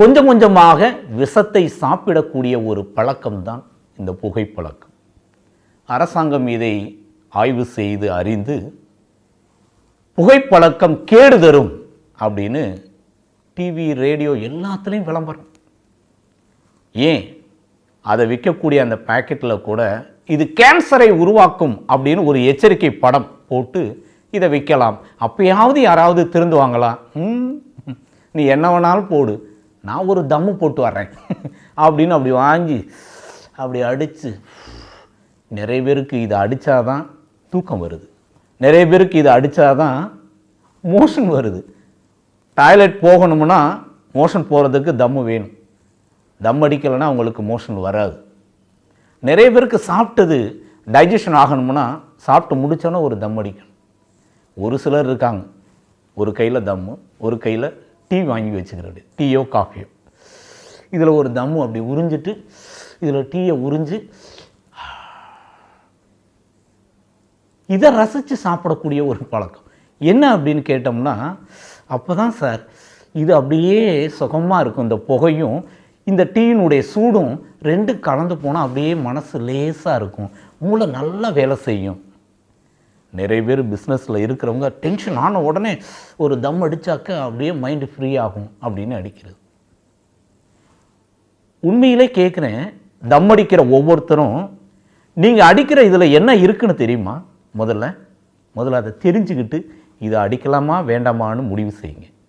கொஞ்சம் கொஞ்சமாக விஷத்தை சாப்பிடக்கூடிய ஒரு பழக்கம்தான் இந்த புகைப்பழக்கம். அரசாங்கம் இதை ஆய்வு செய்து அறிந்து புகைப்பழக்கம் கேடு தரும் அப்படின்னு டிவி, ரேடியோ எல்லாத்துலேயும் விளம்பரம். ஏன் அதை விற்கக்கூடிய அந்த பாக்கெட்டில் கூட இது கேன்சரை உருவாக்கும் அப்படின்னு ஒரு எச்சரிக்கை படம் போட்டு இதை விற்கலாம். அப்பயாவது யாராவது திருந்துவாங்களா? நீ என்ன வேணாலும் போடு, நான் ஒரு தம்மு போட்டு வர்றேன் அப்படின்னு அப்படி வாங்கி அப்படி அடித்து, நிறைய பேருக்கு இதை அடித்தாதான் தூக்கம் வருது, நிறைய பேருக்கு இதை அடித்தாதான் மோஷன் வருது. டாய்லெட் போகணும்னா மோஷன் போகிறதுக்கு தம்மு வேணும், தம் அடிக்கலைன்னா அவங்களுக்கு மோஷன் வராது. நிறைய பேருக்கு சாப்பிட்டது டைஜஷன் ஆகணும்னா சாப்பிட்டு முடித்தோன்னா ஒரு தம் அடிக்கணும். ஒரு சிலர் இருக்காங்க, ஒரு கையில் தம்மு, ஒரு கையில் டீ வாங்கி வச்சுக்கிறது, டீயோ காஃபியோ. இதில் ஒரு தம்மு அப்படி உறிஞ்சிட்டு இதில் டீயை உறிஞ்சு இதை ரசித்து சாப்பிடக்கூடிய ஒரு பழக்கம். என்ன அப்படின்னு கேட்டோம்னா, அப்போ தான் சார் இது அப்படியே சுகமாக இருக்கும். இந்த புகையும் இந்த டீயினுடைய சூடும் ரெண்டு கலந்து போனால் அப்படியே மனசு லேசாக இருக்கும், மூளை நல்லா வேலை செய்யும். நிறைய பேர் பிஸ்னஸில் இருக்கிறவங்க டென்ஷன் ஆன உடனே ஒரு தம் அடித்தாக்க அப்படியே மைண்டு ஃப்ரீ ஆகும் அப்படின்னு அடிக்கிறது. உண்மையிலே கேட்குறேன், தம் அடிக்கிற ஒவ்வொருத்தரும் நீங்கள் அடிக்கிற இதில் என்ன இருக்குன்னு தெரியுமா? முதல்ல அதை தெரிஞ்சுக்கிட்டு இதை அடிக்கலாமா வேண்டாமான்னு முடிவு செய்யுங்க.